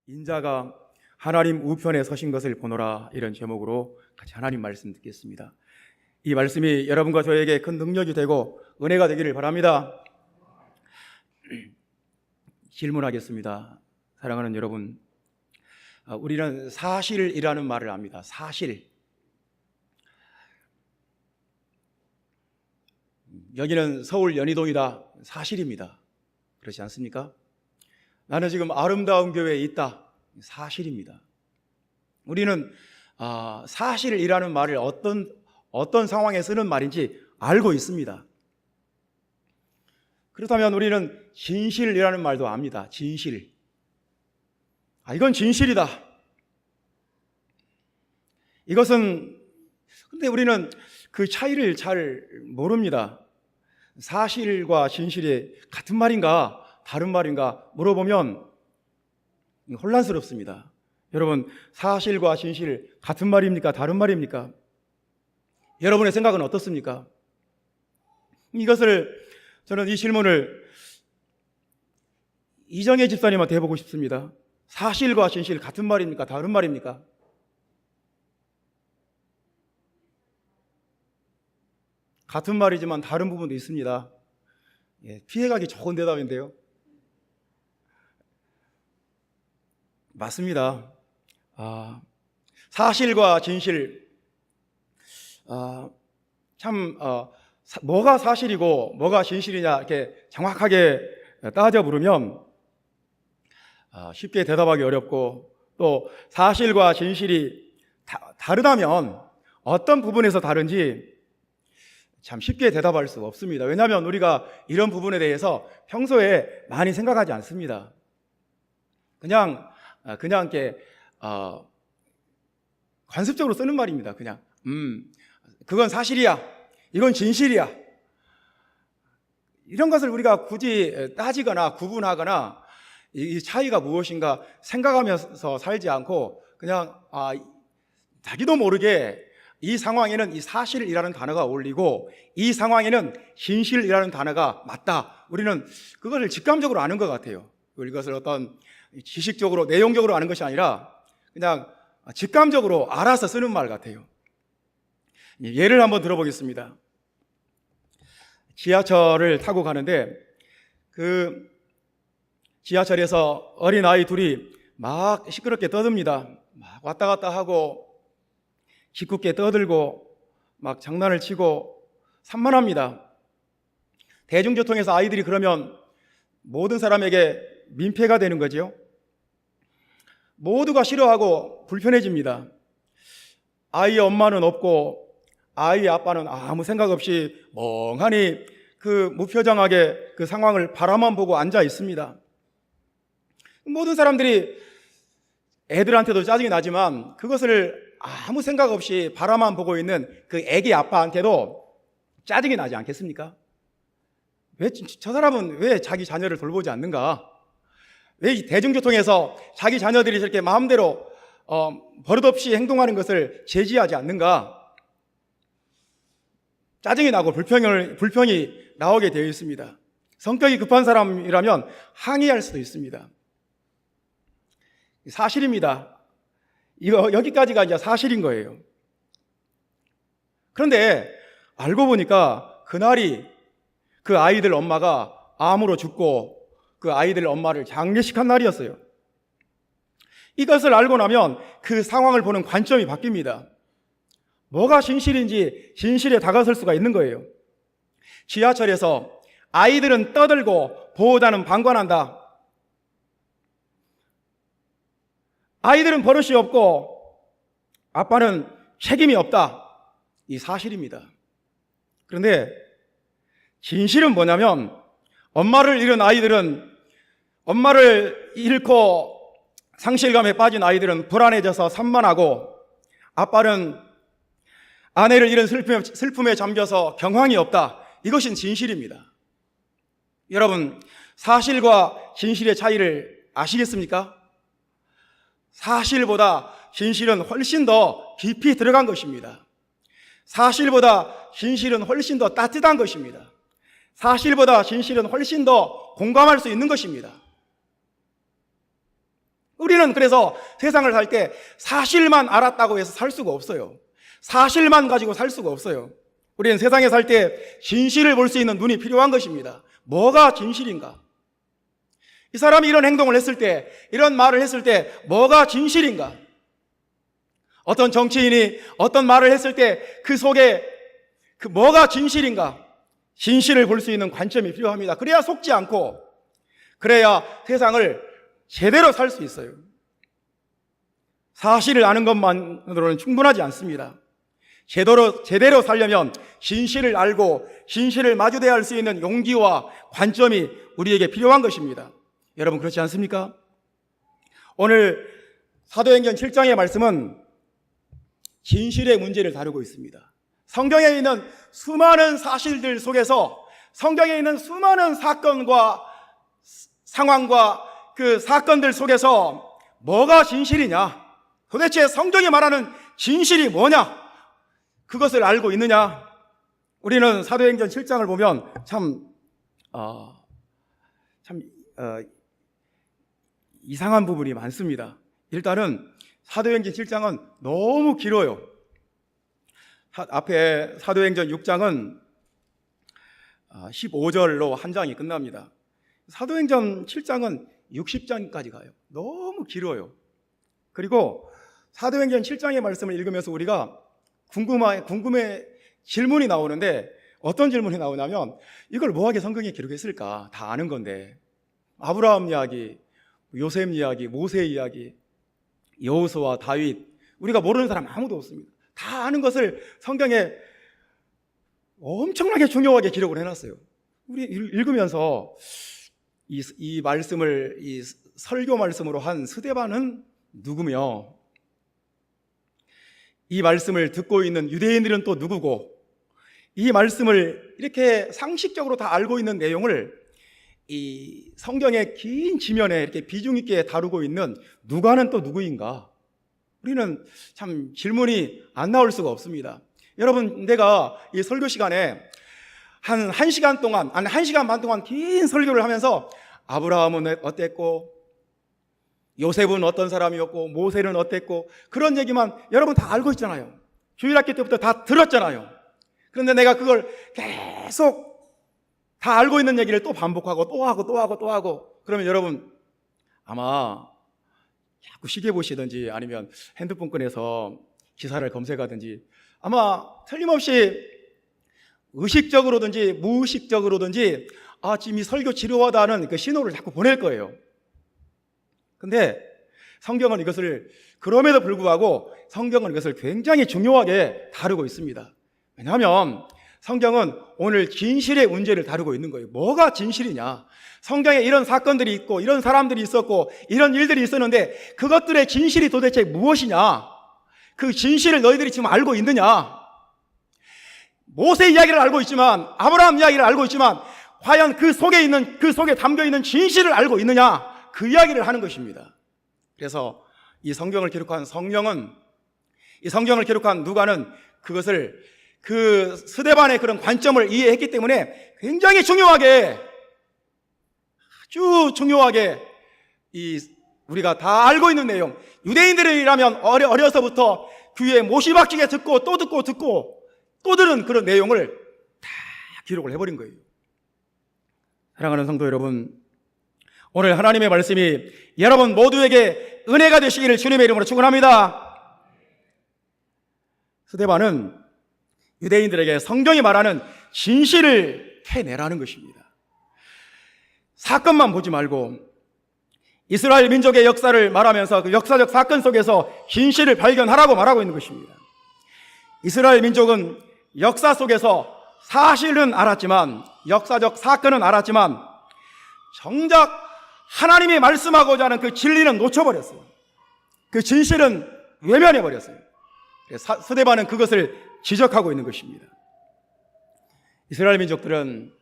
인자가 하나님 우편에 서신 것을 보노라, 이런 제목으로 같이 하나님 말씀 듣겠습니다. 이 말씀이 여러분과 저에게 큰 능력이 되고 은혜가 되기를 바랍니다. 질문하겠습니다. 사랑하는 여러분, 우리는 사실이라는 말을 압니다. 사실. 여기는 서울 연희동이다. 사실입니다. 그렇지 않습니까? 나는 지금 아름다운 교회에 있다. 사실입니다. 우리는 사실이라는 말을 어떤 상황에 쓰는 말인지 알고 있습니다. 그렇다면 우리는 진실이라는 말도 압니다. 진실. 이건 진실이다. 근데 우리는 그 차이를 잘 모릅니다. 사실과 진실이 같은 말인가 다른 말인가 물어보면 혼란스럽습니다. 여러분, 사실과 진실 같은 말입니까? 다른 말입니까? 여러분의 생각은 어떻습니까? 저는 이 질문을 이정혜 집사님한테 해보고 싶습니다. 사실과 진실 같은 말입니까? 다른 말입니까? 같은 말이지만 다른 부분도 있습니다. 피해가기 좋은 대답인데요. 맞습니다. 사실과 진실, 뭐가 사실이고 뭐가 진실이냐 이렇게 정확하게 따져 물으면 쉽게 대답하기 어렵고, 또 사실과 진실이 다르다면 어떤 부분에서 다른지 참 쉽게 대답할 수가 없습니다. 왜냐하면 우리가 이런 부분에 대해서 평소에 많이 생각하지 않습니다. 그냥 이렇게 관습적으로 쓰는 말입니다. 그냥 그건 사실이야, 이건 진실이야. 이런 것을 우리가 굳이 따지거나 구분하거나 이 차이가 무엇인가 생각하면서 살지 않고 그냥 자기도 모르게 이 상황에는 이 사실이라는 단어가 어울리고 이 상황에는 진실이라는 단어가 맞다. 우리는 그것을 직감적으로 아는 것 같아요. 이것을 어떤 지식적으로 내용적으로 아는 것이 아니라 그냥 직감적으로 알아서 쓰는 말 같아요. 예를 한번 들어보겠습니다. 지하철을 타고 가는데 그 지하철에서 어린아이 둘이 막 시끄럽게 떠듭니다. 막 왔다 갔다 하고 짓궂게 떠들고 막 장난을 치고 산만합니다. 대중교통에서 아이들이 그러면 모든 사람에게 민폐가 되는 거죠. 모두가 싫어하고 불편해집니다. 아이의 엄마는 없고 아이의 아빠는 아무 생각 없이 멍하니 그 무표정하게 그 상황을 바라만 보고 앉아 있습니다. 모든 사람들이 애들한테도 짜증이 나지만 그것을 아무 생각 없이 바라만 보고 있는 그 애기 아빠한테도 짜증이 나지 않겠습니까? 저 사람은 왜 자기 자녀를 돌보지 않는가? 왜 대중교통에서 자기 자녀들이 저렇게 마음대로 버릇없이 행동하는 것을 제지하지 않는가? 짜증이 나고 불평이 나오게 되어 있습니다. 성격이 급한 사람이라면 항의할 수도 있습니다. 사실입니다. 여기까지가 이제 사실인 거예요. 그런데 알고 보니까 그날이 그 아이들 엄마가 암으로 죽고 그 아이들 엄마를 장례식한 날이었어요. 이것을 알고 나면 그 상황을 보는 관점이 바뀝니다. 뭐가 진실인지 진실에 다가설 수가 있는 거예요. 지하철에서 아이들은 떠들고 보호자는 방관한다. 아이들은 버릇이 없고 아빠는 책임이 없다. 이 사실입니다. 그런데 진실은 뭐냐면 엄마를 잃은 아이들은, 엄마를 잃고 상실감에 빠진 아이들은 불안해져서 산만하고, 아빠는 아내를 잃은 슬픔에 잠겨서 경황이 없다. 이것이 진실입니다. 여러분, 사실과 진실의 차이를 아시겠습니까? 사실보다 진실은 훨씬 더 깊이 들어간 것입니다. 사실보다 진실은 훨씬 더 따뜻한 것입니다. 사실보다 진실은 훨씬 더 공감할 수 있는 것입니다. 우리는 그래서 세상을 살 때 사실만 알았다고 해서 살 수가 없어요. 사실만 가지고 살 수가 없어요. 우리는 세상에 살 때 진실을 볼 수 있는 눈이 필요한 것입니다. 뭐가 진실인가? 이 사람이 이런 행동을 했을 때, 이런 말을 했을 때 뭐가 진실인가? 어떤 정치인이 어떤 말을 했을 때 그 속에 그 뭐가 진실인가? 진실을 볼 수 있는 관점이 필요합니다. 그래야 속지 않고, 그래야 세상을 제대로 살 수 있어요. 사실을 아는 것만으로는 충분하지 않습니다. 제대로 살려면 진실을 알고 진실을 마주대야 할 수 있는 용기와 관점이 우리에게 필요한 것입니다. 여러분, 그렇지 않습니까? 오늘 사도행전 7장의 말씀은 진실의 문제를 다루고 있습니다. 성경에 있는 수많은 사실들 속에서, 성경에 있는 수많은 사건과 상황과 그 사건들 속에서 뭐가 진실이냐? 도대체 성경이 말하는 진실이 뭐냐? 그것을 알고 있느냐? 우리는 사도행전 7장을 보면 이상한 부분이 많습니다. 일단은 사도행전 7장은 너무 길어요. 앞에 사도행전 6장은 15절로 한 장이 끝납니다. 사도행전 7장은 60장까지 가요. 너무 길어요. 그리고 사도행전 7장의 말씀을 읽으면서 우리가 궁금해 질문이 나오는데, 어떤 질문이 나오냐면, 이걸 뭐하게 성경에 기록했을까? 다 아는 건데. 아브라함 이야기, 요셉 이야기, 모세 이야기, 여호수아, 다윗, 우리가 모르는 사람 아무도 없습니다. 다 아는 것을 성경에 엄청나게 중요하게 기록을 해놨어요. 우리 읽으면서 이 말씀을, 이 설교 말씀으로 한 스데반은 누구며, 이 말씀을 듣고 있는 유대인들은 또 누구고, 이 말씀을 이렇게 상식적으로 다 알고 있는 내용을 이 성경의 긴 지면에 이렇게 비중 있게 다루고 있는 누가는 또 누구인가? 우리는 참 질문이 안 나올 수가 없습니다. 여러분, 내가 이 설교 시간에 한 1시간 동안, 1시간 반 동안 긴 설교를 하면서 아브라함은 어땠고, 요셉은 어떤 사람이었고, 모세는 어땠고, 그런 얘기만 여러분 다 알고 있잖아요. 주일학교 때부터 다 들었잖아요. 그런데 내가 그걸 계속 다 알고 있는 얘기를 또 반복하고 또 하고 그러면 여러분 아마 자꾸 시계 보시든지 아니면 핸드폰 꺼내서 기사를 검색하든지 아마 틀림없이 의식적으로든지 무의식적으로든지 지금 이 설교 지루하다는 그 신호를 자꾸 보낼 거예요. 근데 성경은 이것을, 그럼에도 불구하고 성경은 이것을 굉장히 중요하게 다루고 있습니다. 왜냐하면 성경은 오늘 진실의 문제를 다루고 있는 거예요. 뭐가 진실이냐? 성경에 이런 사건들이 있고 이런 사람들이 있었고 이런 일들이 있었는데 그것들의 진실이 도대체 무엇이냐? 그 진실을 너희들이 지금 알고 있느냐? 모세 이야기를 알고 있지만, 아브라함 이야기를 알고 있지만 과연 그 속에 담겨 있는 진실을 알고 있느냐? 그 이야기를 하는 것입니다. 그래서 이 성경을 기록한 성령은, 이 성경을 기록한 누가는 그것을, 그 스데반의 그런 관점을 이해했기 때문에 굉장히 중요하게, 아주 중요하게 우리가 다 알고 있는 내용, 유대인들이라면 어려서부터 귀에 못이 박히게 듣고 또 들은 그런 내용을 다 기록을 해버린 거예요. 사랑하는 성도 여러분, 오늘 하나님의 말씀이 여러분 모두에게 은혜가 되시기를 주님의 이름으로 축원합니다. 스데반은 유대인들에게 성경이 말하는 진실을 캐내라는 것입니다. 사건만 보지 말고 이스라엘 민족의 역사를 말하면서 그 역사적 사건 속에서 진실을 발견하라고 말하고 있는 것입니다. 이스라엘 민족은 역사 속에서 사실은 알았지만, 역사적 사건은 알았지만 정작 하나님이 말씀하고자 하는 그 진리는 놓쳐버렸어요. 그 진실은 외면해버렸어요. 스데반은 그것을 지적하고 있는 것입니다. 이스라엘 민족들은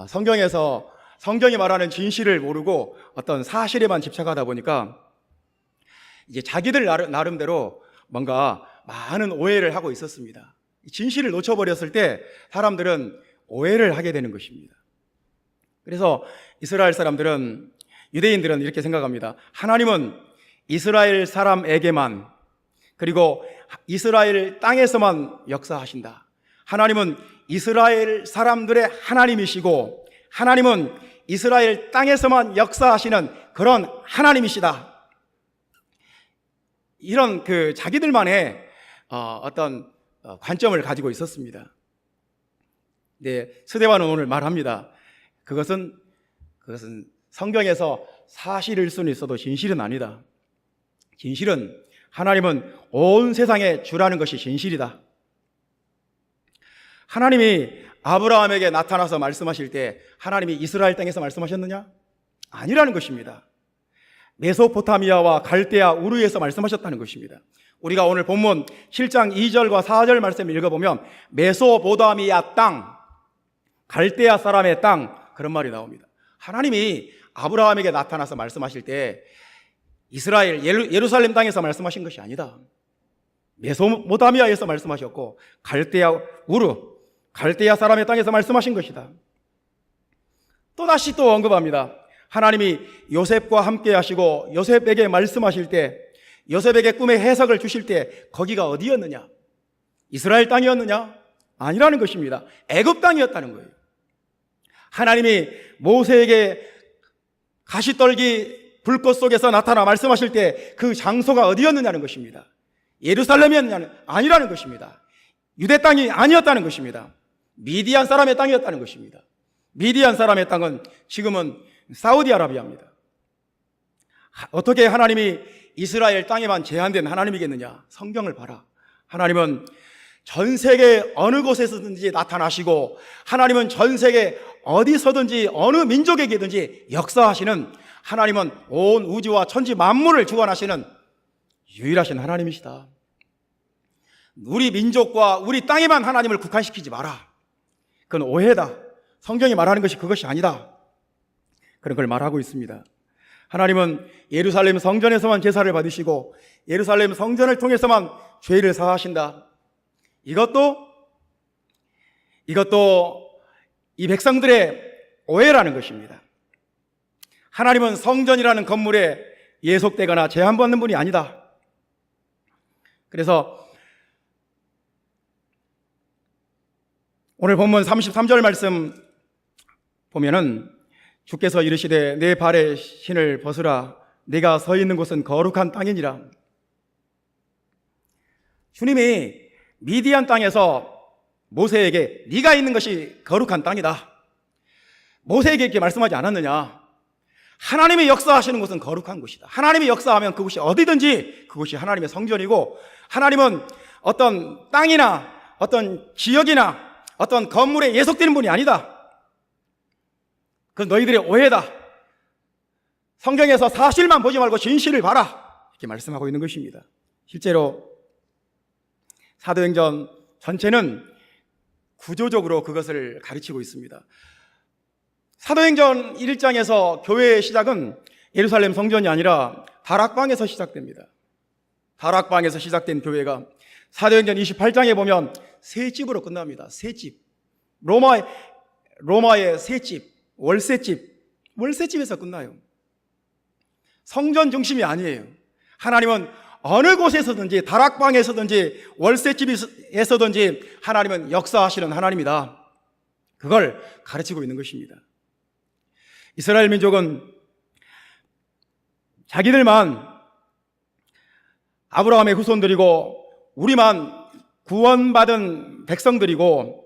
성경에서 성경이 말하는 진실을 모르고 어떤 사실에만 집착하다 보니까 이제 자기들 나름대로 뭔가 많은 오해를 하고 있었습니다. 진실을 놓쳐버렸을 때 사람들은 오해를 하게 되는 것입니다. 그래서 이스라엘 사람들은, 유대인들은 이렇게 생각합니다. 하나님은 이스라엘 사람에게만, 그리고 이스라엘 땅에서만 역사하신다. 하나님은 이스라엘 사람들의 하나님이시고 하나님은 이스라엘 땅에서만 역사하시는 그런 하나님이시다. 이런 자기들만의 어떤 관점을 가지고 있었습니다. 네, 스데반은 오늘 말합니다. 그것은 성경에서 사실일 수는 있어도 진실은 아니다. 진실은 하나님은 온 세상의 주라는 것이 진실이다. 하나님이 아브라함에게 나타나서 말씀하실 때 하나님이 이스라엘 땅에서 말씀하셨느냐? 아니라는 것입니다. 메소포타미아와 갈대아 우르에서 말씀하셨다는 것입니다. 우리가 오늘 본문 7장 2절과 4절 말씀을 읽어보면 메소포타미아 땅, 갈대아 사람의 땅, 그런 말이 나옵니다. 하나님이 아브라함에게 나타나서 말씀하실 때 이스라엘 예루살렘 땅에서 말씀하신 것이 아니다. 메소포타미아에서 말씀하셨고 갈대아 우르, 갈대아 사람의 땅에서 말씀하신 것이다. 또다시 또 언급합니다. 하나님이 요셉과 함께 하시고 요셉에게 말씀하실 때, 요셉에게 꿈의 해석을 주실 때 거기가 어디였느냐? 이스라엘 땅이었느냐? 아니라는 것입니다. 애굽 땅이었다는 거예요. 하나님이 모세에게 가시떨기 불꽃 속에서 나타나 말씀하실 때 그 장소가 어디였느냐는 것입니다. 예루살렘이었느냐는 아니라는 것입니다. 유대 땅이 아니었다는 것입니다. 미디안 사람의 땅이었다는 것입니다. 미디안 사람의 땅은 지금은 사우디아라비아입니다. 어떻게 하나님이 이스라엘 땅에만 제한된 하나님이겠느냐? 성경을 봐라. 하나님은 전 세계 어느 곳에서든지 나타나시고 하나님은 전 세계 어디서든지 어느 민족에게든지 역사하시는, 하나님은 온 우주와 천지 만물을 주관하시는 유일하신 하나님이시다. 우리 민족과 우리 땅에만 하나님을 국한시키지 마라. 그건 오해다. 성경이 말하는 것이 그것이 아니다. 그런 걸 말하고 있습니다. 하나님은 예루살렘 성전에서만 제사를 받으시고 예루살렘 성전을 통해서만 죄를 사하신다. 이것도 이 백성들의 오해라는 것입니다. 하나님은 성전이라는 건물에 예속되거나 제한받는 분이 아니다. 그래서 오늘 본문 33절 말씀 보면은 주께서 이르시되 내 발에 신을 벗으라. 내가 서 있는 곳은 거룩한 땅이니라. 주님이 미디안 땅에서 모세에게 네가 있는 것이 거룩한 땅이다. 모세에게 이렇게 말씀하지 않았느냐? 하나님이 역사하시는 곳은 거룩한 곳이다. 하나님이 역사하면 그곳이 어디든지 그곳이 하나님의 성전이고, 하나님은 어떤 땅이나 어떤 지역이나 어떤 건물에 예속되는 분이 아니다. 그건 너희들의 오해다. 성경에서 사실만 보지 말고 진실을 봐라. 이렇게 말씀하고 있는 것입니다. 실제로 사도행전 전체는 구조적으로 그것을 가르치고 있습니다. 사도행전 1장에서 교회의 시작은 예루살렘 성전이 아니라 다락방에서 시작됩니다. 다락방에서 시작된 교회가 사도행전 28장에 보면 세 집으로 끝납니다. 세 집. 로마의 세 집, 월세집에서 끝나요. 성전 중심이 아니에요. 하나님은 어느 곳에서든지 다락방에서든지 월세집에서든지 하나님은 역사하시는 하나님이다. 그걸 가르치고 있는 것입니다. 이스라엘 민족은 자기들만 아브라함의 후손들이고 우리만 구원받은 백성들이고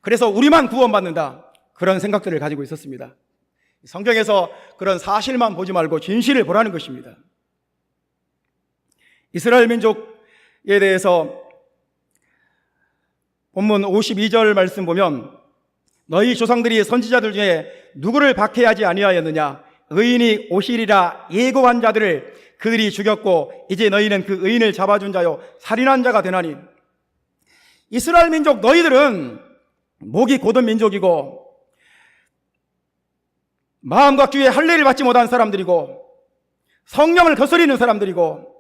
그래서 우리만 구원받는다, 그런 생각들을 가지고 있었습니다. 성경에서 그런 사실만 보지 말고 진실을 보라는 것입니다. 이스라엘 민족에 대해서 본문 52절 말씀 보면 너희 조상들이 선지자들 중에 누구를 박해하지 아니하였느냐? 의인이 오시리라 예고한 자들을 그들이 죽였고 이제 너희는 그 의인을 잡아준 자요 살인한 자가 되나니. 이스라엘 민족 너희들은 목이 곧은 민족이고 마음과 귀에 할례를 받지 못한 사람들이고 성령을 거스리는 사람들이고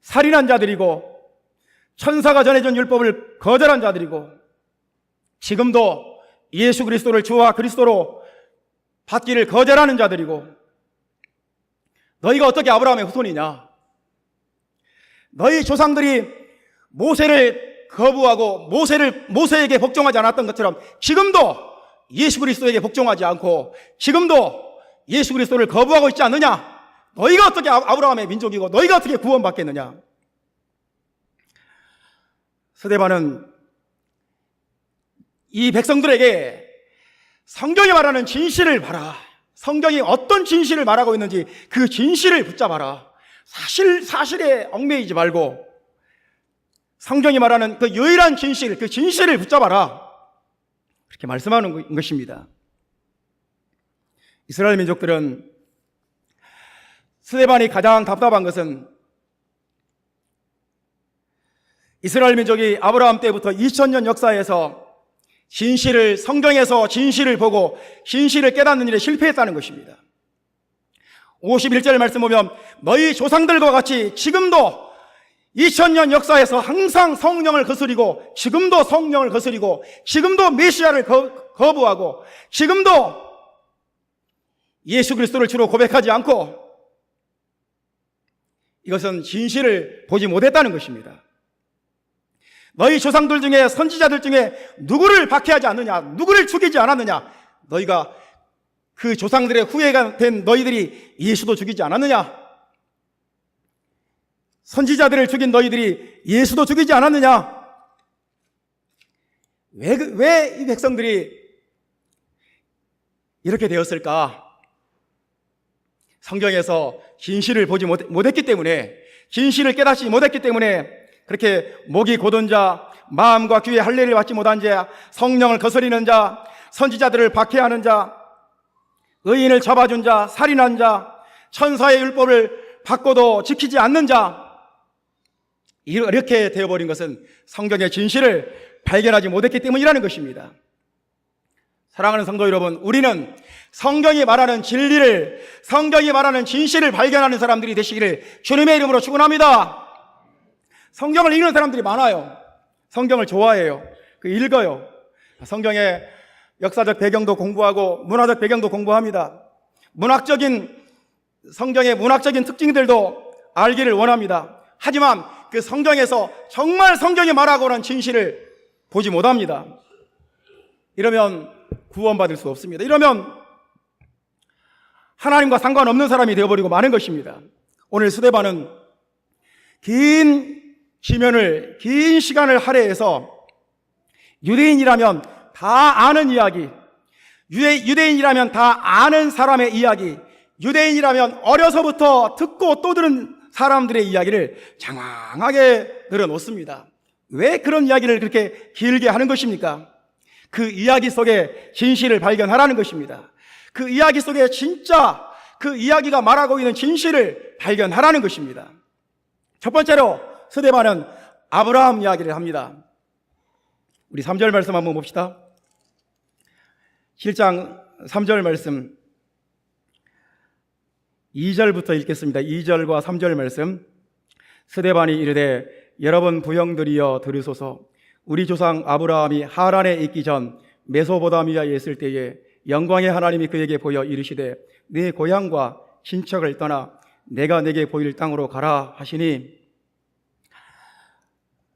살인한 자들이고 천사가 전해준 율법을 거절한 자들이고 지금도 예수 그리스도를 주와 그리스도로 받기를 거절하는 자들이고 너희가 어떻게 아브라함의 후손이냐? 너희 조상들이 모세를 거부하고 모세에게 복종하지 않았던 것처럼 지금도 예수 그리스도에게 복종하지 않고 지금도 예수 그리스도를 거부하고 있지 않느냐? 너희가 어떻게 아브라함의 민족이고 너희가 어떻게 구원받겠느냐? 스데반은 이 백성들에게 성경이 말하는 진실을 봐라. 성경이 어떤 진실을 말하고 있는지 그 진실을 붙잡아라. 사실에 얽매이지 말고 성경이 말하는 그 유일한 진실, 그 진실을 붙잡아라. 그렇게 말씀하는 것입니다. 이스라엘 민족들은 스데반이 가장 답답한 것은 이스라엘 민족이 아브라함 때부터 2000년 역사에서 성경에서 진실을 보고 진실을 깨닫는 일에 실패했다는 것입니다. 51절 말씀 보면 너희 조상들과 같이 지금도 2000년 역사에서 항상 성령을 거스리고 지금도 성령을 거스리고 지금도 메시아를 거부하고 지금도 예수 그리스도를 주로 고백하지 않고 이것은 진실을 보지 못했다는 것입니다. 너희 조상들 중에 선지자들 중에 누구를 박해하지 않느냐, 누구를 죽이지 않았느냐, 너희가 그 조상들의 후예가 된 너희들이 예수도 죽이지 않았느냐, 선지자들을 죽인 너희들이 예수도 죽이지 않았느냐. 왜 이 백성들이 이렇게 되었을까? 성경에서 진실을 보지 못했기 때문에, 진실을 깨닫지 못했기 때문에 그렇게 목이 곧은 자, 마음과 귀에 할례를 받지 못한 자, 성령을 거스리는 자, 선지자들을 박해하는 자, 의인을 잡아준 자, 살인한 자, 천사의 율법을 받고도 지키지 않는 자, 이렇게 되어버린 것은 성경의 진실을 발견하지 못했기 때문이라는 것입니다. 사랑하는 성도 여러분, 우리는 성경이 말하는 진리를, 성경이 말하는 진실을 발견하는 사람들이 되시기를 주님의 이름으로 축원합니다. 성경을 읽는 사람들이 많아요. 성경을 좋아해요. 읽어요. 성경의 역사적 배경도 공부하고 문화적 배경도 공부합니다. 성경의 문학적인 특징들도 알기를 원합니다. 하지만 그 성경에서 정말 성경이 말하고 있는 진실을 보지 못합니다. 이러면 구원받을 수 없습니다. 이러면 하나님과 상관없는 사람이 되어버리고 마는 것입니다. 오늘 스데반은 긴 시간을 할애해서 유대인이라면 다 아는 이야기, 유대인이라면 다 아는 사람의 이야기, 유대인이라면 어려서부터 듣고 또 들은 사람들의 이야기를 장황하게 늘어놓습니다. 왜 그런 이야기를 그렇게 길게 하는 것입니까? 그 이야기 속에 진실을 발견하라는 것입니다. 그 이야기 속에 진짜 그 이야기가 말하고 있는 진실을 발견하라는 것입니다. 첫 번째로 스데반은 아브라함 이야기를 합니다. 우리 3절 말씀 한번 봅시다. 7장 3절 말씀 2절부터 읽겠습니다. 2절과 3절 말씀. 스데반이 이르되 여러분 부형들이여 들으소서. 우리 조상 아브라함이 하란에 있기 전 메소보다미아에 있을 때에 영광의 하나님이 그에게 보여 이르시되 네 고향과 친척을 떠나 내가 내게 보일 땅으로 가라 하시니,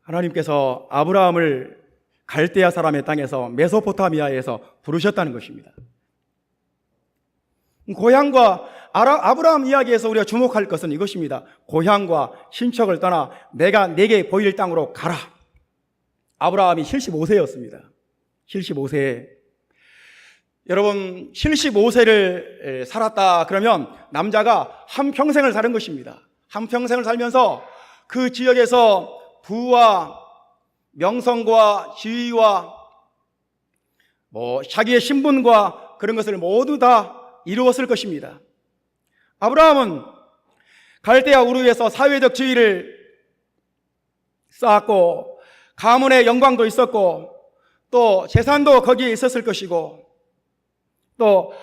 하나님께서 아브라함을 갈대아 사람의 땅에서 메소포타미아에서 부르셨다는 것입니다. 고향과 아브라함 이야기에서 우리가 주목할 것은 이것입니다. 고향과 친척을 떠나 내가 내게 보일 땅으로 가라. 아브라함이 75세였습니다. 75세. 여러분, 75세를 살았다 그러면 남자가 한평생을 사는 것입니다. 한평생을 살면서 그 지역에서 부와 명성과 지위와 자기의 신분과 그런 것을 모두 다 이루었을 것입니다. 아브라함은 갈대아 우르에서 사회적 지위를 쌓았고 가문의 영광도 있었고 또 재산도 거기에 있었을 것이고 또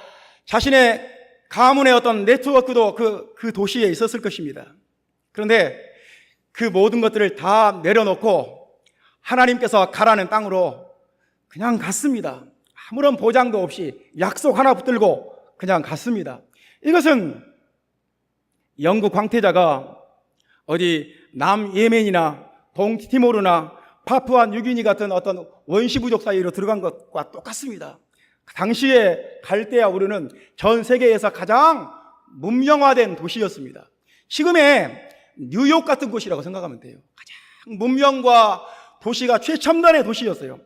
자신의 가문의 어떤 네트워크도 그 도시에 있었을 것입니다. 그런데 그 모든 것들을 다 내려놓고 하나님께서 가라는 땅으로 그냥 갔습니다. 아무런 보장도 없이 약속 하나 붙들고 그냥 갔습니다. 이것은 영국 광태자가 어디 남예멘이나 동티모르나 파푸아 뉴기니 같은 어떤 원시 부족 사이로 들어간 것과 똑같습니다. 당시에 갈대아우르는 전 세계에서 가장 문명화된 도시였습니다. 지금의 뉴욕 같은 곳이라고 생각하면 돼요. 가장 문명과 도시가 최첨단의 도시였어요.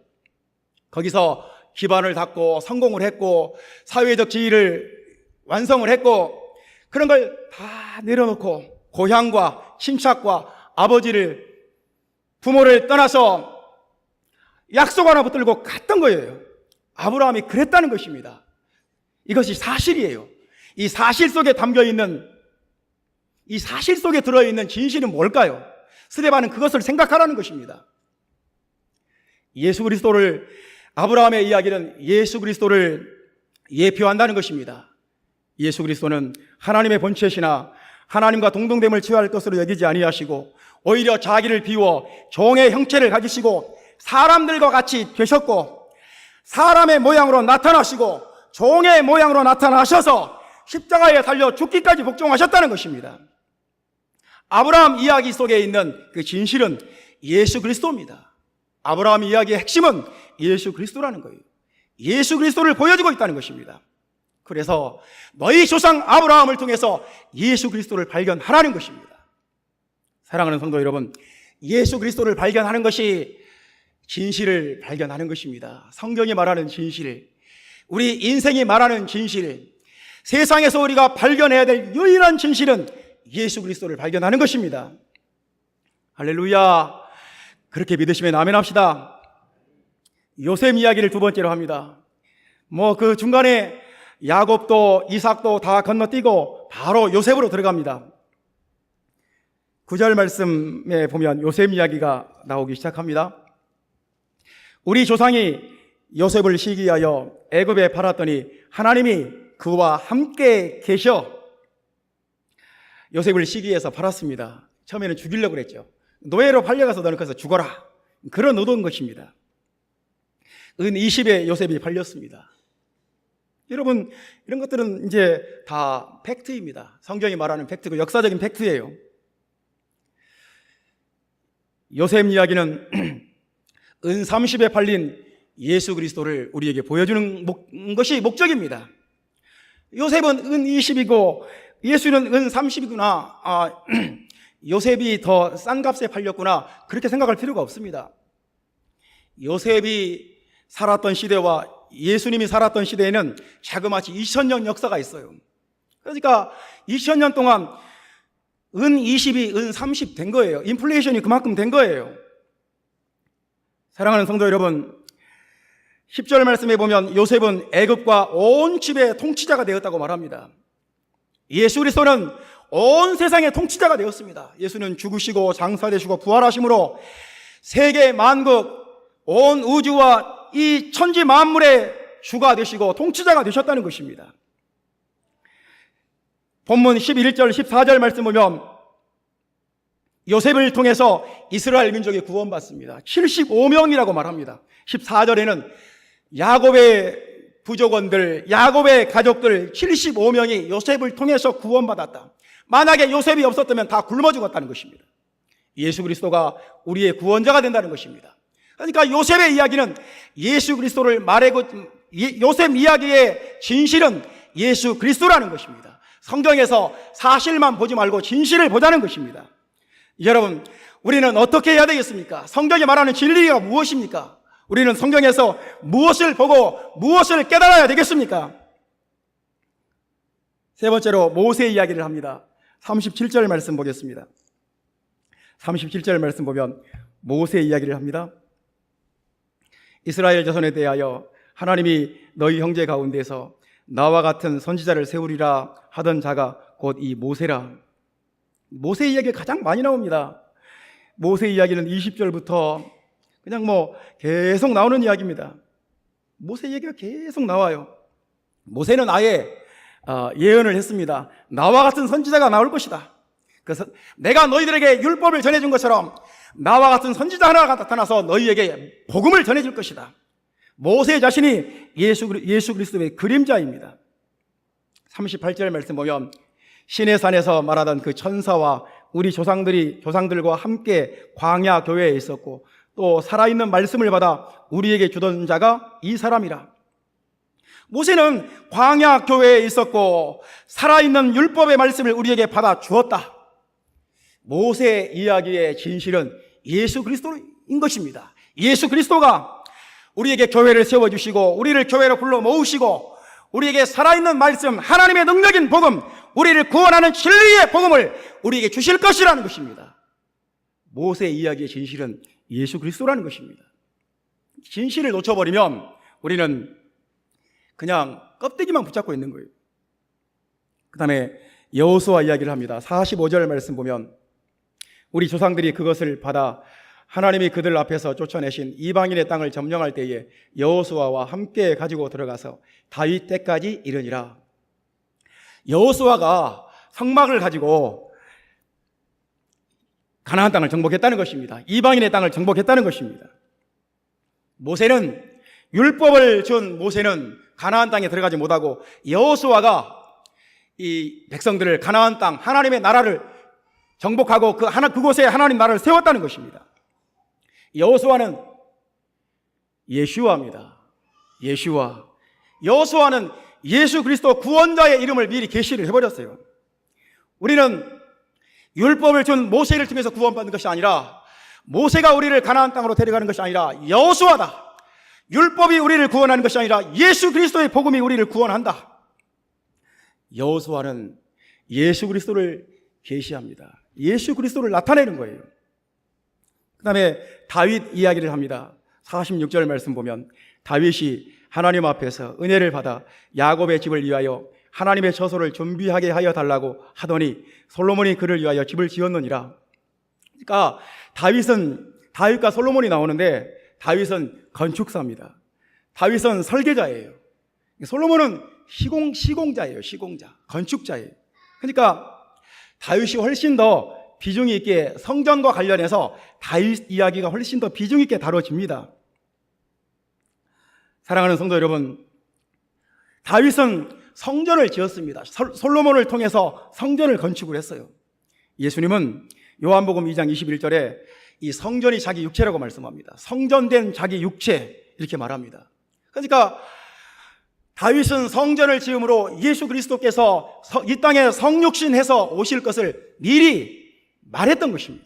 거기서 기반을 닦고 성공을 했고 사회적 지위를 완성을 했고 그런 걸 다 내려놓고 고향과 친척과 아버지를 부모를 떠나서 약속 하나 붙들고 갔던 거예요. 아브라함이 그랬다는 것입니다. 이것이 사실이에요. 이 사실 속에 담겨있는 이 사실 속에 들어있는 진실은 뭘까요? 스데반은 그것을 생각하라는 것입니다. 예수 그리스도를 아브라함의 이야기는 예수 그리스도를 예표한다는 것입니다. 예수 그리스도는 하나님의 본체시나 하나님과 동등됨을 취할 것으로 여기지 아니하시고 오히려 자기를 비워 종의 형체를 가지시고 사람들과 같이 되셨고 사람의 모양으로 나타나시고 종의 모양으로 나타나셔서 십자가에 달려 죽기까지 복종하셨다는 것입니다. 아브라함 이야기 속에 있는 그 진실은 예수 그리스도입니다. 아브라함 이야기의 핵심은 예수 그리스도라는 거예요. 예수 그리스도를 보여주고 있다는 것입니다. 그래서 너희 조상 아브라함을 통해서 예수 그리스도를 발견하라는 것입니다. 사랑하는 성도 여러분, 예수 그리스도를 발견하는 것이 진실을 발견하는 것입니다. 성경이 말하는 진실, 우리 인생이 말하는 진실, 세상에서 우리가 발견해야 될 유일한 진실은 예수 그리스도를 발견하는 것입니다. 할렐루야. 그렇게 믿으시면 아멘 합시다. 요셉 이야기를 두 번째로 합니다. 그 중간에 야곱도 이삭도 다 건너뛰고 바로 요셉으로 들어갑니다. 9절 말씀에 보면 요셉 이야기가 나오기 시작합니다. 우리 조상이 요셉을 시기하여 애굽에 팔았더니 하나님이 그와 함께 계셔. 요셉을 시기해서 팔았습니다. 처음에는 죽이려고 그랬죠. 노예로 팔려가서 너는 거기서 죽어라. 그런 의도인 것입니다. 은 20에 요셉이 팔렸습니다. 여러분, 이런 것들은 이제 다 팩트입니다. 성경이 말하는 팩트고 역사적인 팩트예요. 요셉 이야기는 은 30에 팔린 예수 그리스도를 우리에게 보여주는 것이 목적입니다. 요셉은 은 20이고 예수는 은 30이구나. 요셉이 더 싼 값에 팔렸구나. 그렇게 생각할 필요가 없습니다. 요셉이 살았던 시대와 예수님이 살았던 시대에는 자그마치 2000년 역사가 있어요. 그러니까 2000년 동안 은 20이 은 30 된 거예요. 인플레이션이 그만큼 된 거예요. 사랑하는 성도 여러분, 10절 말씀에 보면 요셉은 애굽과 온 집의 통치자가 되었다고 말합니다. 예수 그리스도는 온 세상의 통치자가 되었습니다. 예수는 죽으시고 장사되시고 부활하심으로 세계 만국 온 우주와 이 천지 만물의 주가 되시고 통치자가 되셨다는 것입니다. 본문 11절 14절 말씀 보면 요셉을 통해서 이스라엘 민족이 구원받습니다. 75명이라고 말합니다. 14절에는 야곱의 부족원들, 야곱의 가족들 75명이 요셉을 통해서 구원받았다. 만약에 요셉이 없었다면 다 굶어 죽었다는 것입니다. 예수 그리스도가 우리의 구원자가 된다는 것입니다. 그러니까 요셉의 이야기는 예수 그리스도를 말하고 요셉 이야기의 진실은 예수 그리스도라는 것입니다. 성경에서 사실만 보지 말고 진실을 보자는 것입니다. 여러분, 우리는 어떻게 해야 되겠습니까? 성경이 말하는 진리가 무엇입니까? 우리는 성경에서 무엇을 보고 무엇을 깨달아야 되겠습니까? 세 번째로 모세 이야기를 합니다. 37절 말씀 보겠습니다. 37절 말씀 보면 모세 이야기를 합니다. 이스라엘 자손에 대하여 하나님이 너희 형제 가운데서 나와 같은 선지자를 세우리라 하던 자가 곧 이 모세라. 모세 이야기가 가장 많이 나옵니다. 모세 이야기는 20절부터 그냥 계속 나오는 이야기입니다. 모세 이야기가 계속 나와요. 모세는 아예 예언을 했습니다. 나와 같은 선지자가 나올 것이다. 그래서 내가 너희들에게 율법을 전해준 것처럼 나와 같은 선지자 하나가 나타나서 너희에게 복음을 전해줄 것이다. 모세 자신이 예수 그리스도의 그림자입니다. 38절 말씀 보면 시내산에서 말하던 그 천사와 우리 조상들과 함께 광야 교회에 있었고 또 살아있는 말씀을 받아 우리에게 주던 자가 이 사람이라. 모세는 광야 교회에 있었고 살아있는 율법의 말씀을 우리에게 받아 주었다. 모세 이야기의 진실은 예수 그리스도인 것입니다. 예수 그리스도가 우리에게 교회를 세워주시고 우리를 교회로 불러 모으시고 우리에게 살아있는 말씀, 하나님의 능력인 복음, 우리를 구원하는 진리의 복음을 우리에게 주실 것이라는 것입니다. 모세 이야기의 진실은 예수 그리스도라는 것입니다. 진실을 놓쳐버리면 우리는 그냥 껍데기만 붙잡고 있는 거예요. 그 다음에 여호수아 이야기를 합니다. 45절 말씀 보면 우리 조상들이 그것을 받아 하나님이 그들 앞에서 쫓아내신 이방인의 땅을 점령할 때에 여호수아와 함께 가지고 들어가서 다윗 때까지 이르니라. 여호수아가 성막을 가지고 가나안 땅을 정복했다는 것입니다. 이방인의 땅을 정복했다는 것입니다. 모세는 율법을 준 모세는 가나안 땅에 들어가지 못하고 여호수아가 이 백성들을 가나안 땅 하나님의 나라를 정복하고 그곳에 하나님 나라를 세웠다는 것입니다. 여호수아는 예슈아입니다. 예슈아. 여호수아는 예수 그리스도 구원자의 이름을 미리 계시를 해버렸어요. 우리는 율법을 준 모세를 통해서 구원받는 것이 아니라 모세가 우리를 가나안 땅으로 데려가는 것이 아니라 여호수아다. 율법이 우리를 구원하는 것이 아니라 예수 그리스도의 복음이 우리를 구원한다. 여호수아는 예수 그리스도를 계시합니다. 예수 그리스도를 나타내는 거예요. 그 다음에 다윗 이야기를 합니다. 46절 말씀 보면 다윗이 하나님 앞에서 은혜를 받아 야곱의 집을 위하여 하나님의 처소를 준비하게 하여 달라고 하더니 솔로몬이 그를 위하여 집을 지었느니라. 그러니까 다윗과 솔로몬이 나오는데 다윗은 건축사입니다. 다윗은 설계자예요. 솔로몬은 시공자예요. 시공자, 건축자예요. 그러니까 다윗이 훨씬 더 비중이 있게 성전과 관련해서 다윗 이야기가 훨씬 더 비중 있게 다뤄집니다. 사랑하는 성도 여러분, 다윗은 성전을 지었습니다. 솔로몬을 통해서 성전을 건축을 했어요. 예수님은 요한복음 2장 21절에 이 성전이 자기 육체라고 말씀합니다. 성전된 자기 육체 이렇게 말합니다. 그러니까 다윗은 성전을 지음으로 예수 그리스도께서 이 땅에 성육신해서 오실 것을 미리 말했던 것입니다.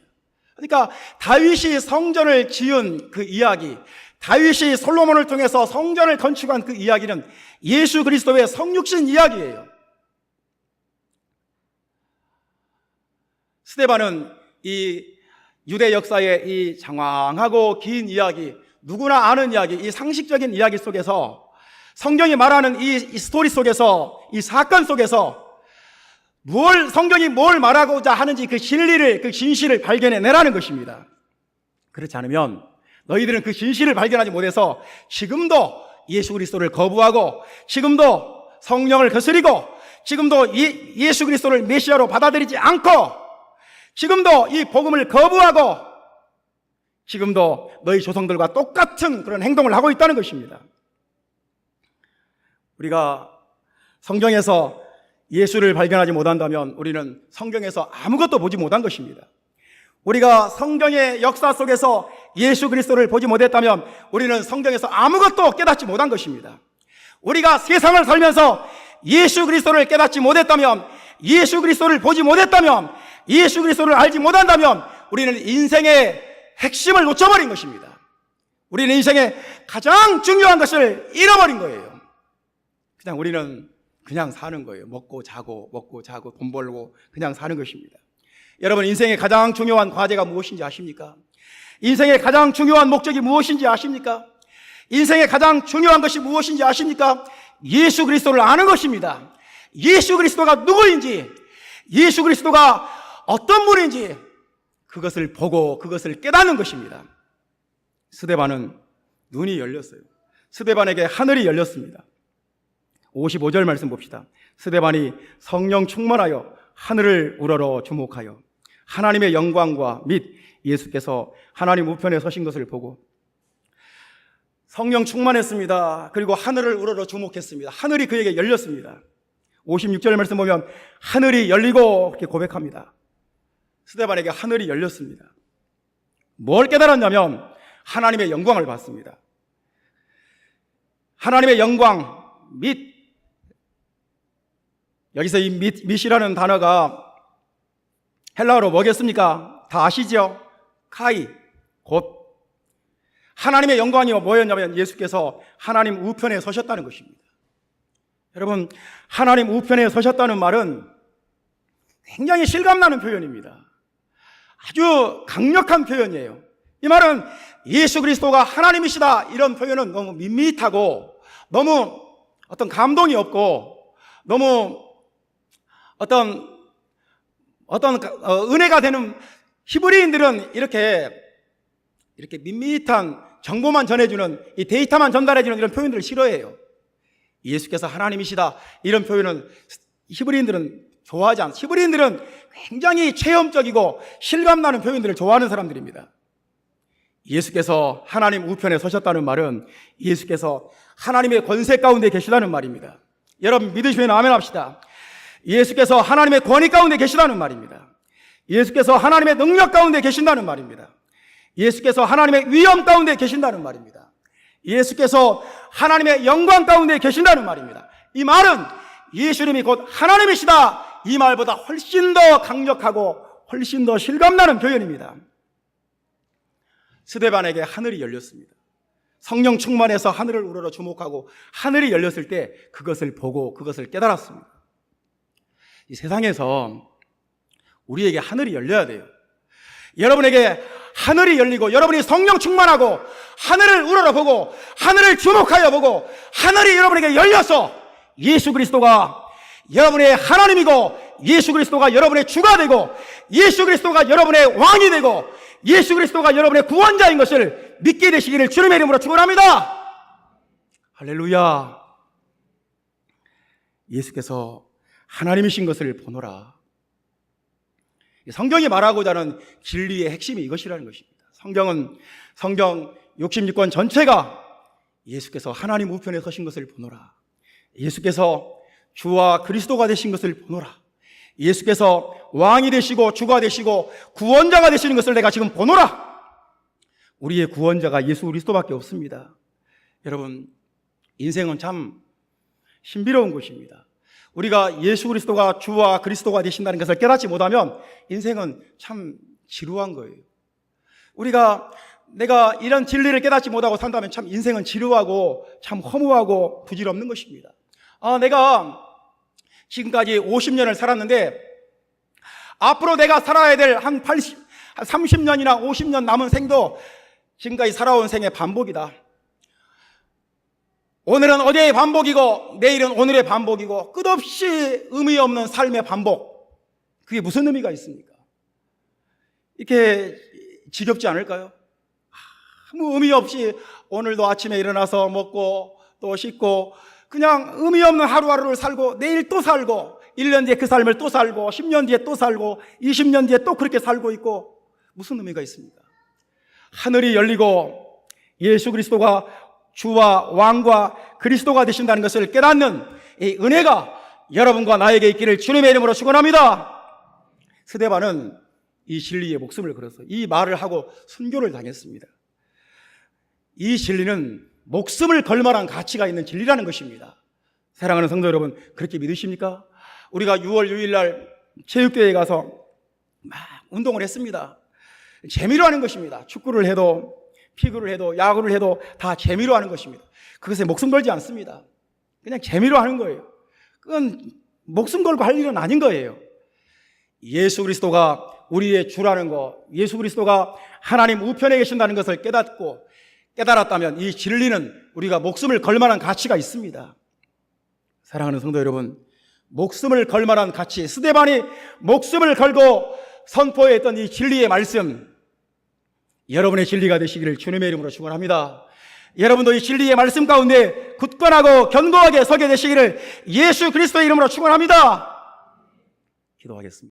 그러니까 다윗이 성전을 지은 그 이야기, 다윗이 솔로몬을 통해서 성전을 건축한 그 이야기는 예수 그리스도의 성육신 이야기예요. 스데반은 이 유대 역사의 이 장황하고 긴 이야기, 누구나 아는 이야기, 이 상식적인 이야기 속에서 성경이 말하는 이 스토리 속에서, 이 사건 속에서 성경이 뭘 말하고자 하는지 그 진리를, 그 진실을 발견해내라는 것입니다. 그렇지 않으면 너희들은 그 진실을 발견하지 못해서 지금도 예수 그리스도를 거부하고 지금도 성령을 거스리고 지금도 예수 그리스도를 메시아로 받아들이지 않고 지금도 이 복음을 거부하고 지금도 너희 조상들과 똑같은 그런 행동을 하고 있다는 것입니다. 우리가 성경에서 예수를 발견하지 못한다면 우리는 성경에서 아무것도 보지 못한 것입니다. 우리가 성경의 역사 속에서 예수 그리스도를 보지 못했다면 우리는 성경에서 아무것도 깨닫지 못한 것입니다. 우리가 세상을 살면서 예수 그리스도를 깨닫지 못했다면, 예수 그리스도를 보지 못했다면, 예수 그리스도를 알지 못한다면 우리는 인생의 핵심을 놓쳐버린 것입니다. 우리는 인생의 가장 중요한 것을 잃어버린 거예요. 우리는 그냥 사는 거예요. 먹고 자고 돈 벌고 그냥 사는 것입니다. 여러분, 인생의 가장 중요한 과제가 무엇인지 아십니까? 인생의 가장 중요한 목적이 무엇인지 아십니까? 인생의 가장 중요한 것이 무엇인지 아십니까? 예수 그리스도를 아는 것입니다. 예수 그리스도가 누구인지, 예수 그리스도가 어떤 분인지 그것을 보고 그것을 깨닫는 것입니다. 스데반은 눈이 열렸어요. 스데반에게 하늘이 열렸습니다. 55절 말씀 봅시다. 스데반이 성령 충만하여 하늘을 우러러 주목하여 하나님의 영광과 및 예수께서 하나님 우편에 서신 것을 보고 성령 충만했습니다. 그리고 하늘을 우러러 주목했습니다. 하늘이 그에게 열렸습니다. 56절 말씀 보면 하늘이 열리고 그렇게 고백합니다. 스데반에게 하늘이 열렸습니다. 뭘 깨달았냐면 하나님의 영광을 봤습니다. 하나님의 영광, 밋. 여기서 이 밋이라는 단어가 헬라어로 뭐겠습니까? 다 아시죠? 카이, 곧. 하나님의 영광이 뭐였냐면 예수께서 하나님 우편에 서셨다는 것입니다. 여러분, 하나님 우편에 서셨다는 말은 굉장히 실감나는 표현입니다. 아주 강력한 표현이에요. 이 말은 예수 그리스도가 하나님이시다 이런 표현은 너무 밋밋하고 너무 어떤 감동이 없고 너무 어떤 은혜가 되는 히브리인들은 이렇게 밋밋한 정보만 전해주는 이 데이터만 전달해주는 이런 표현들을 싫어해요. 예수께서 하나님이시다 이런 표현은 히브리인들은 좋아하지 않습니다. 히브리인들은 굉장히 체험적이고 실감나는 표현들을 좋아하는 사람들입니다. 예수께서 하나님 우편에 서셨다는 말은 예수께서 하나님의 권세 가운데 계시다는 말입니다. 여러분 믿으시면 아멘 합시다. 예수께서 하나님의 권위 가운데 계시다는 말입니다. 예수께서 하나님의 능력 가운데 계신다는 말입니다. 예수께서 하나님의 위엄 가운데 계신다는 말입니다. 예수께서 하나님의 영광 가운데 계신다는 말입니다. 이 말은 예수님이 곧 하나님이시다 이 말보다 훨씬 더 강력하고 훨씬 더 실감나는 표현입니다. 스데반에게 하늘이 열렸습니다. 성령 충만해서 하늘을 우러러 주목하고 하늘이 열렸을 때 그것을 보고 그것을 깨달았습니다. 이 세상에서 우리에게 하늘이 열려야 돼요. 여러분에게 하늘이 열리고 여러분이 성령 충만하고 하늘을 우러러보고 하늘을 주목하여 보고 하늘이 여러분에게 열려서 예수 그리스도가 여러분의 하나님이고 예수 그리스도가 여러분의 주가 되고 예수 그리스도가 여러분의 왕이 되고 예수 그리스도가 여러분의 구원자인 것을 믿게 되시기를 주님의 이름으로 축원합니다. 할렐루야. 예수께서 하나님이신 것을 보노라. 성경이 말하고자 하는 진리의 핵심이 이것이라는 것입니다. 성경 66권 전체가 예수께서 하나님 우편에 서신 것을 보노라. 예수께서 주와 그리스도가 되신 것을 보노라. 예수께서 왕이 되시고 주가 되시고 구원자가 되시는 것을 내가 지금 보노라. 우리의 구원자가 예수 그리스도밖에 없습니다. 여러분, 인생은 참 신비로운 것입니다. 우리가 예수 그리스도가 주와 그리스도가 되신다는 것을 깨닫지 못하면 인생은 참 지루한 거예요. 내가 이런 진리를 깨닫지 못하고 산다면 참 인생은 지루하고 참 허무하고 부질없는 것입니다. 내가 지금까지 50년을 살았는데 앞으로 내가 살아야 될 한 30년이나 50년 남은 생도 지금까지 살아온 생의 반복이다. 오늘은 어제의 반복이고 내일은 오늘의 반복이고 끝없이 의미 없는 삶의 반복. 그게 무슨 의미가 있습니까? 이렇게 지겹지 않을까요? 아무 의미 없이 오늘도 아침에 일어나서 먹고 또 씻고 그냥 의미 없는 하루하루를 살고 내일 또 살고 1년 뒤에 그 삶을 또 살고 10년 뒤에 또 살고 20년 뒤에 또 그렇게 살고 있고 무슨 의미가 있습니까? 하늘이 열리고 예수 그리스도가 주와 왕과 그리스도가 되신다는 것을 깨닫는 이 은혜가 여러분과 나에게 있기를 주님의 이름으로 축원합니다. 스데반은 이 진리에 목숨을 걸어서 이 말을 하고 순교를 당했습니다. 이 진리는 목숨을 걸 만한 가치가 있는 진리라는 것입니다. 사랑하는 성도 여러분, 그렇게 믿으십니까? 우리가 6월 6일 날 체육대회에 가서 막 운동을 했습니다. 재미로 하는 것입니다. 축구를 해도 피구를 해도 야구를 해도 다 재미로 하는 것입니다. 그것에 목숨 걸지 않습니다. 그냥 재미로 하는 거예요. 그건 목숨 걸고 할 일은 아닌 거예요. 예수 그리스도가 우리의 주라는 것, 예수 그리스도가 하나님 우편에 계신다는 것을 깨달았다면 이 진리는 우리가 목숨을 걸 만한 가치가 있습니다. 사랑하는 성도 여러분, 목숨을 걸 만한 가치, 스데반이 목숨을 걸고 선포했던 이 진리의 말씀, 여러분의 진리가 되시기를 주님의 이름으로 축원합니다. 여러분도 이 진리의 말씀 가운데 굳건하고 견고하게 서게 되시기를 예수 그리스도의 이름으로 축원합니다. 기도하겠습니다.